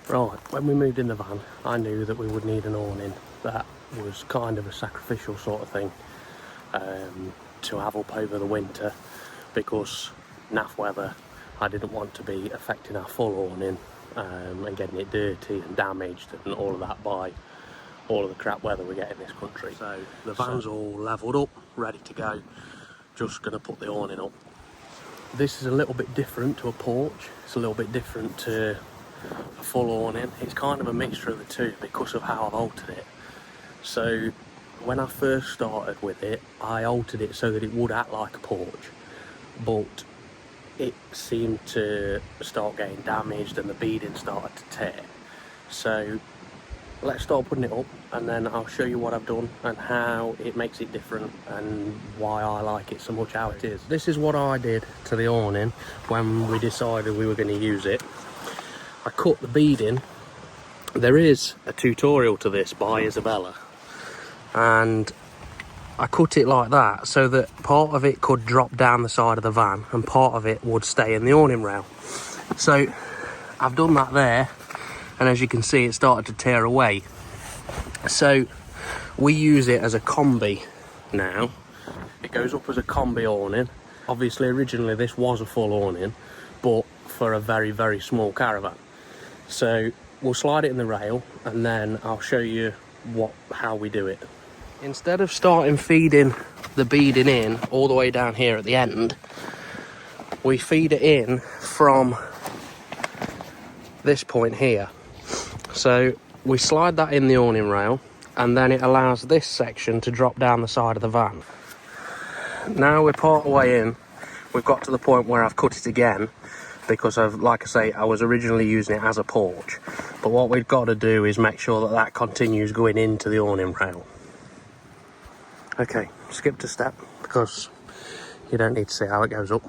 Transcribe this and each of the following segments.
Right, when we moved in the van, I knew that we would need an awning. That was kind of a sacrificial sort of thing to have up over the winter, because naff weather, I didn't want to be affecting our full awning and getting it dirty and damaged and all of that by all of the crap weather we get in this country. So the van's all levelled up, ready to go, just going to put the awning up. This is a little bit different to a porch, it's a little bit different to a full awning. It's kind of a mixture of the two because of how I've altered it. So when I first started with it, I altered it so that it would act like a porch, but it seemed to start getting damaged and the beading started to tear. So let's start putting it up and then I'll show you what I've done and how it makes it different and why I like it so much how it is. This is what I did to the awning when we decided we were going to use it. I cut the beading. There is a tutorial to this by Isabella, and I cut it like that so that part of it could drop down the side of the van and part of it would stay in the awning rail. So I've done that there, and as you can see it started to tear away. So we use it as a combi now. It goes up as a combi awning. Obviously originally this was a full awning, but for a very, very small caravan. So we'll slide it in the rail and then I'll show you how we do it. Instead of starting feeding the beading in all the way down here at the end, we feed it in from this point here. So we slide that in the awning rail and then it allows this section to drop down the side of the van. Now we're part way in, we've got to the point where I've cut it again, because like I say, I was originally using it as a porch. But what we've got to do is make sure that that continues going into the awning rail. Okay, skipped a step because you don't need to see how it goes up.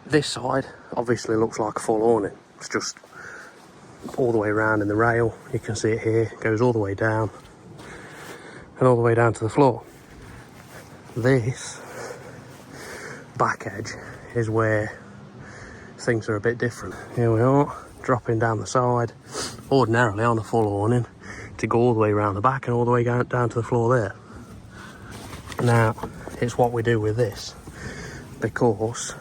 This side obviously looks like a full awning. It's just all the way around in the rail. You can see it here, it goes all the way down and all the way down to the floor. This back edge is where things are a bit different. Here we are, dropping down the side, ordinarily on a full awning, to go all the way around the back and all the way down to the floor there. Now, it's what we do with this, because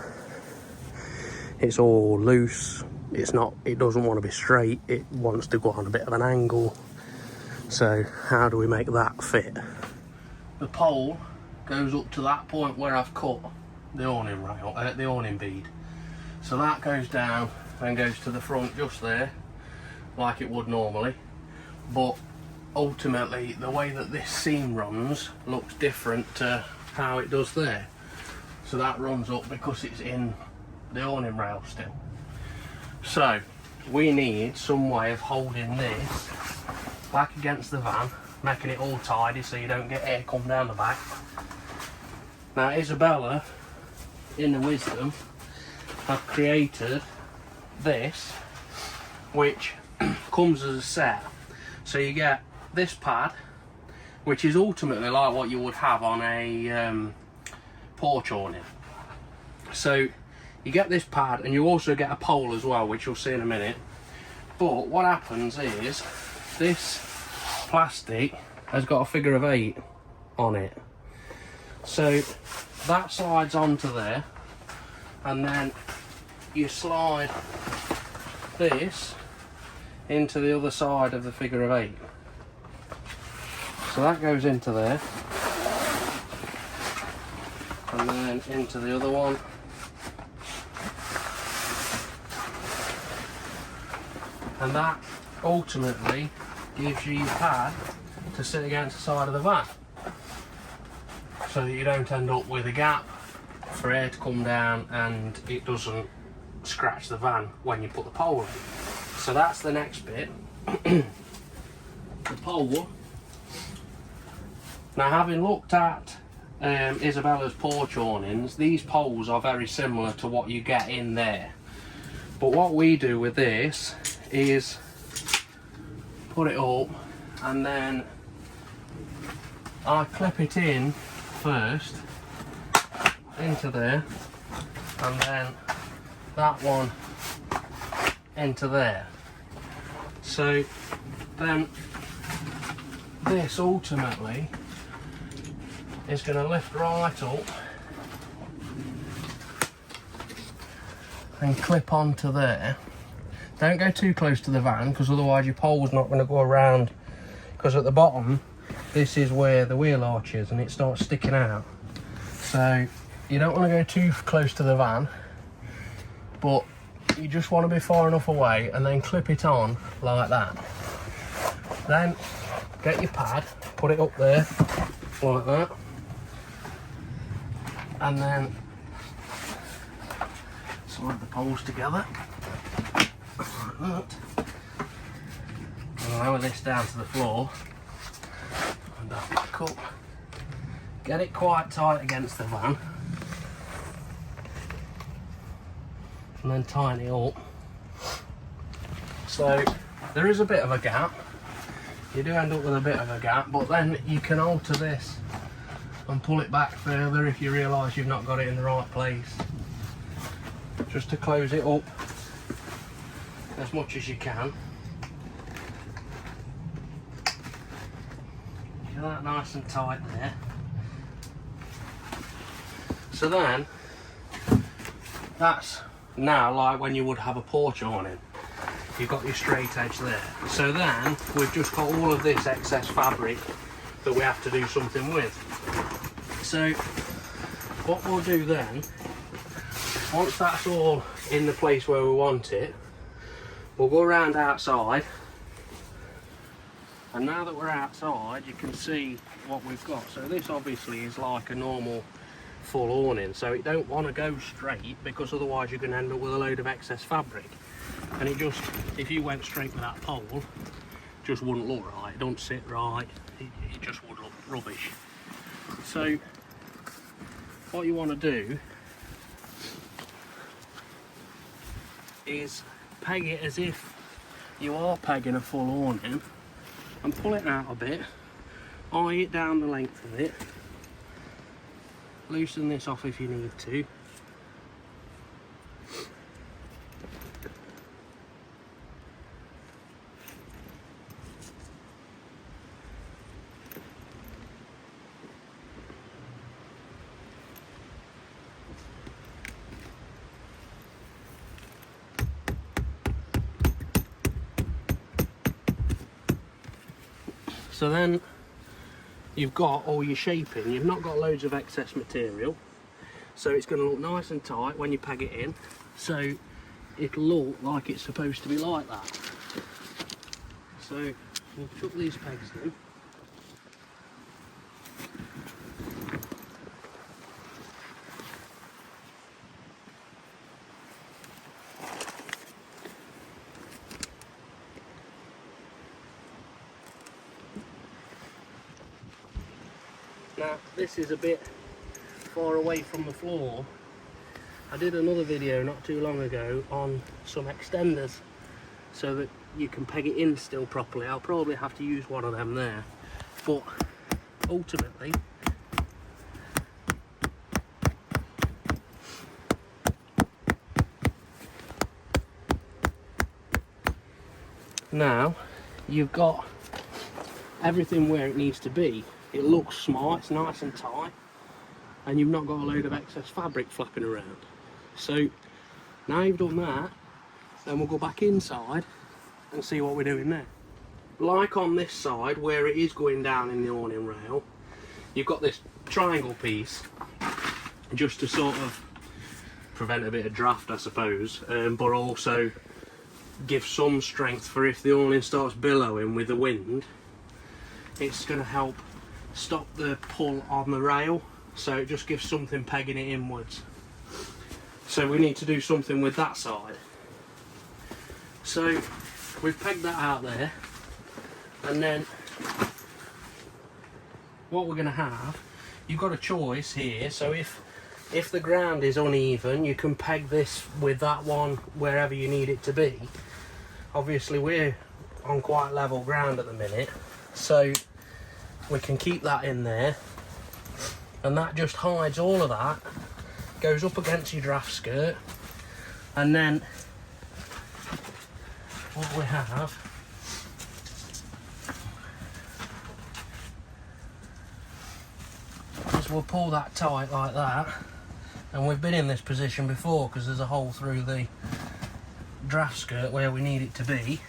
it's all loose, it doesn't want to be straight, it wants to go on a bit of an angle. So how do we make that fit? The pole goes up to that point where I've cut the awning rail, the awning bead. So that goes down and goes to the front just there, like it would normally. But ultimately, the way that this seam runs looks different to how it does there. So that runs up because it's in the awning rail still. So we need some way of holding this back against the van, making it all tidy so you don't get air come down the back. Now Isabella, in the wisdom, have created this, which comes as a set. So you get this pad, which is ultimately like what you would have on a porch awning. So you get this pad and you also get a pole as well, which you'll see in a minute. But what happens is this plastic has got a figure of 8 on it. So that slides onto there, and then you slide this into the other side of the figure of 8. So that goes into there, and then into the other one, and that ultimately gives you your pad to sit against the side of the van, so that you don't end up with a gap for air to come down and it doesn't scratch the van when you put the pole in. So that's the next bit. The pole. Now, having looked at Isabella's porch awnings, these poles are very similar to what you get in there. But what we do with this is put it up, and then I clip it in first into there, and then that one into there. So then this ultimately is going to lift right up and clip onto there. Don't go too close to the van, because otherwise your pole's not going to go around, because at the bottom this is where the wheel arch is and it starts sticking out. So you don't want to go too close to the van, but you just want to be far enough away, and then clip it on like that. Then get your pad, put it up there like that, and then slide the poles together like that, and lower this down to the floor, and that back up. Get it quite tight against the van, and then tighten it up. So there is a bit of a gap, you do end up with a bit of a gap, but then you can alter this and pull it back further if you realise you've not got it in the right place, just to close it up as much as you can. Get that nice and tight there. So then that's now like when you would have a porch awning. You've got your straight edge there. So then we've just got all of this excess fabric that we have to do something with. So what we'll do then, once that's all in the place where we want it, we'll go around outside. And now that we're outside, you can see what we've got. So this obviously is like a normal full awning, so it don't want to go straight, because otherwise you're going to end up with a load of excess fabric. And it just, if you went straight with that pole, just wouldn't look right, it don't sit right, it just would look rubbish. So what you want to do is peg it as if you are pegging a full awning, and pull it out a bit, eye it down the length of it, loosen this off if you need to. So then you've got all your shaping, you've not got loads of excess material, so it's going to look nice and tight when you peg it in, so it'll look like it's supposed to be like that. So we'll chuck these pegs in. Now this is a bit far away from the floor. I did another video not too long ago on some extenders so that you can peg it in still properly. I'll probably have to use one of them there, but ultimately now you've got everything where it needs to be. It looks smart, it's nice and tight, and you've not got a load of excess fabric flapping around. So now you've done that, then we'll go back inside and see what we're doing there. Like on this side where it is going down in the awning rail, you've got this triangle piece just to sort of prevent a bit of draft, I suppose, but also give some strength for if the awning starts billowing with the wind, it's going to help stop the pull on the rail, so it just gives something pegging it inwards. So we need to do something with that side. So we've pegged that out there, and then what we're going to have, you've got a choice here. So if the ground is uneven, you can peg this with that one wherever you need it to be. Obviously we're on quite level ground at the minute, so we can keep that in there, and that just hides all of that, goes up against your draft skirt, and then what we have is we'll pull that tight like that, and we've been in this position before because there's a hole through the draft skirt where we need it to be.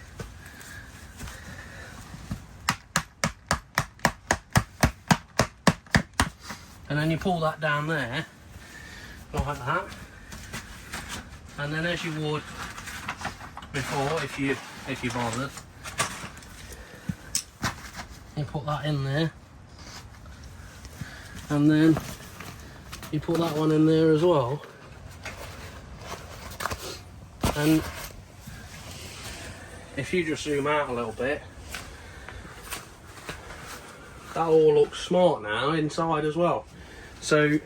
And then you pull that down there like that, and then as you would before, if you bothered, you put that in there, and then you put that one in there as well, and if you just zoom out a little bit, that all looks smart now inside as well. So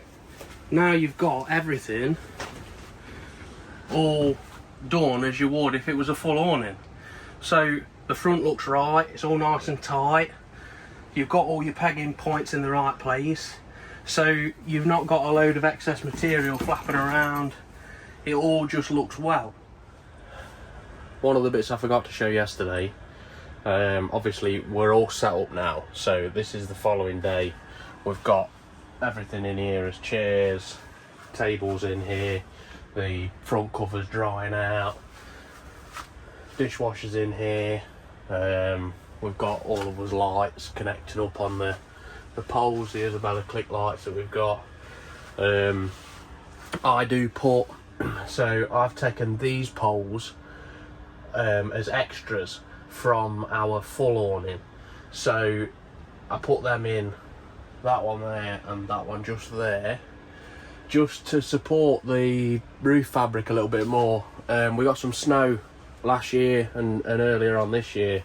now you've got everything all done as you would if it was a full awning. So the front looks right, it's all nice and tight, you've got all your pegging points in the right place, so you've not got a load of excess material flapping around, it all just looks well. One of the bits I forgot to show yesterday, obviously we're all set up now, so this is the following day. We've got everything in here as chairs, tables in here, the front covers drying out, dishwashers in here, we've got all of us lights connected up on the poles, the Isabella click lights that we've got. I do put, so I've taken these poles as extras from our full awning, so I put them in, that one there and that one just there, just to support the roof fabric a little bit more. We got some snow last year and earlier on this year,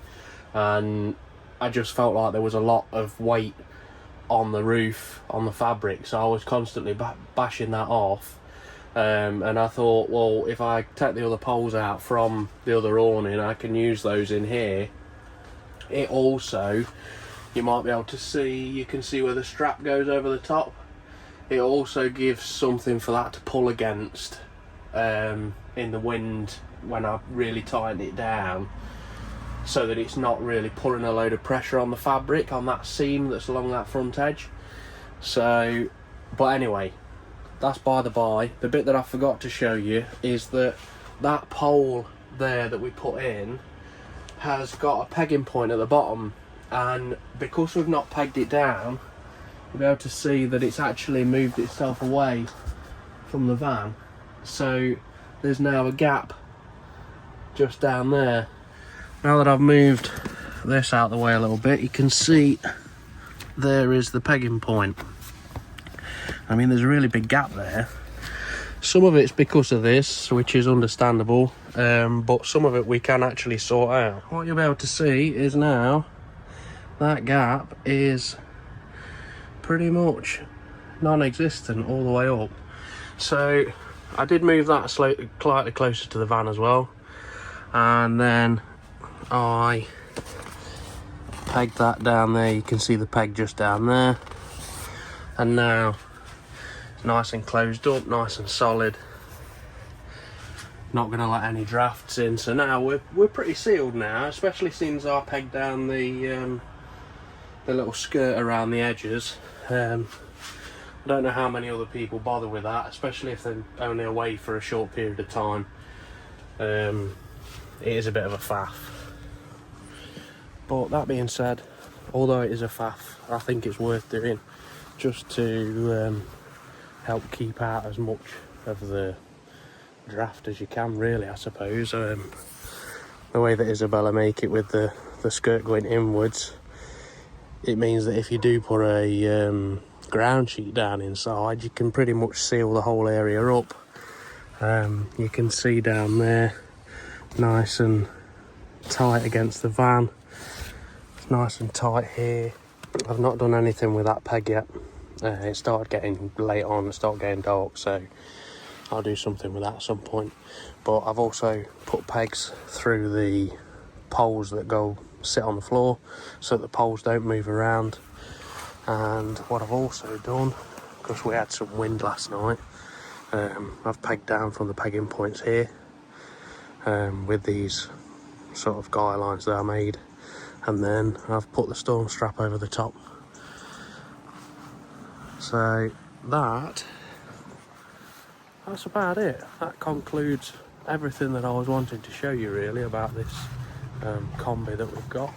and I just felt like there was a lot of weight on the roof, on the fabric, so I was constantly bashing that off. And I thought, well, if I take the other poles out from the other awning, I can use those in here. It also, you might be able to see, you can see where the strap goes over the top. It also gives something for that to pull against in the wind when I really tighten it down, so that it's not really putting a load of pressure on the fabric, on that seam that's along that front edge. So, but anyway, that's by the by. The bit that I forgot to show you is that that pole there that we put in has got a pegging point at the bottom, and because we've not pegged it down, you'll be able to see that it's actually moved itself away from the van, so there's now a gap just down there. Now that I've moved this out of the way a little bit, you can see there is the pegging point. I mean, there's a really big gap there. Some of it's because of this, which is understandable, but some of it we can actually sort out. What you'll be able to see is now that gap is pretty much non-existent all the way up. So I did move that slightly closer to the van as well, and then I pegged that down there. You can see the peg just down there, and now it's nice and closed up, nice and solid, not going to let any drafts in. So now we're pretty sealed now, especially since I pegged down the little skirt around the edges. I don't know how many other people bother with that, especially if they're only away for a short period of time. It is a bit of a faff. But that being said, although it is a faff, I think it's worth doing, just to help keep out as much of the draft as you can, really, I suppose. The way that Isabella make it with the skirt going inwards, it means that if you do put a ground sheet down inside, you can pretty much seal the whole area up. You can see down there, nice and tight against the van. It's nice and tight here. I've not done anything with that peg yet. It started getting late on, it started getting dark, so I'll do something with that at some point. But I've also put pegs through the poles that go sit on the floor, so that the poles don't move around. And what I've also done, because we had some wind last night, I've pegged down from the pegging points here with these sort of guy lines that I made, and then I've put the storm strap over the top. So that's about it. That concludes everything that I was wanting to show you really about this Combi that we've got.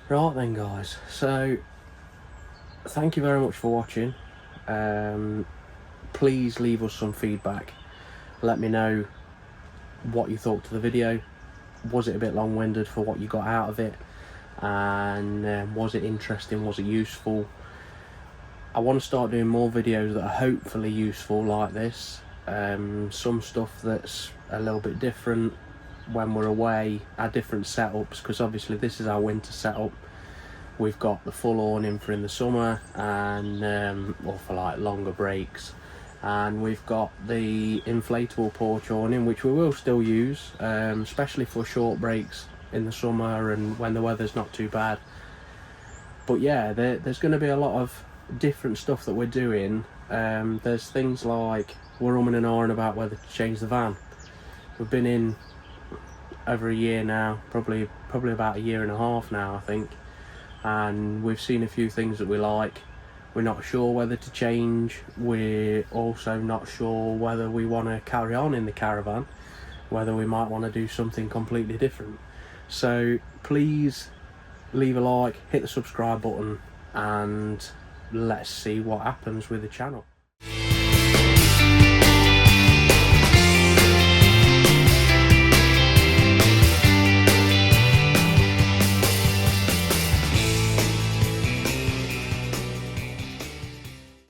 Right then guys, so thank you very much for watching. Please leave us some feedback. Let me know what you thought to the video. Was it a bit long-winded for what you got out of it? And was it interesting? Was it useful? I want to start doing more videos that are hopefully useful like this. Some stuff that's a little bit different when we're away, our different setups, because obviously this is our winter setup. We've got the full awning for in the summer and or for like longer breaks, and we've got the inflatable porch awning, which we will still use, especially for short breaks in the summer and when the weather's not too bad. But yeah, there's going to be a lot of different stuff that we're doing. There's things like we're umming and ahhing about whether to change the van. We've been in over a year now, probably about a year and a half now I think, and we've seen a few things that we like. We're not sure whether to change. We're also not sure whether we want to carry on in the caravan, whether we might want to do something completely different. So please leave a like, hit the subscribe button, and let's see what happens with the channel.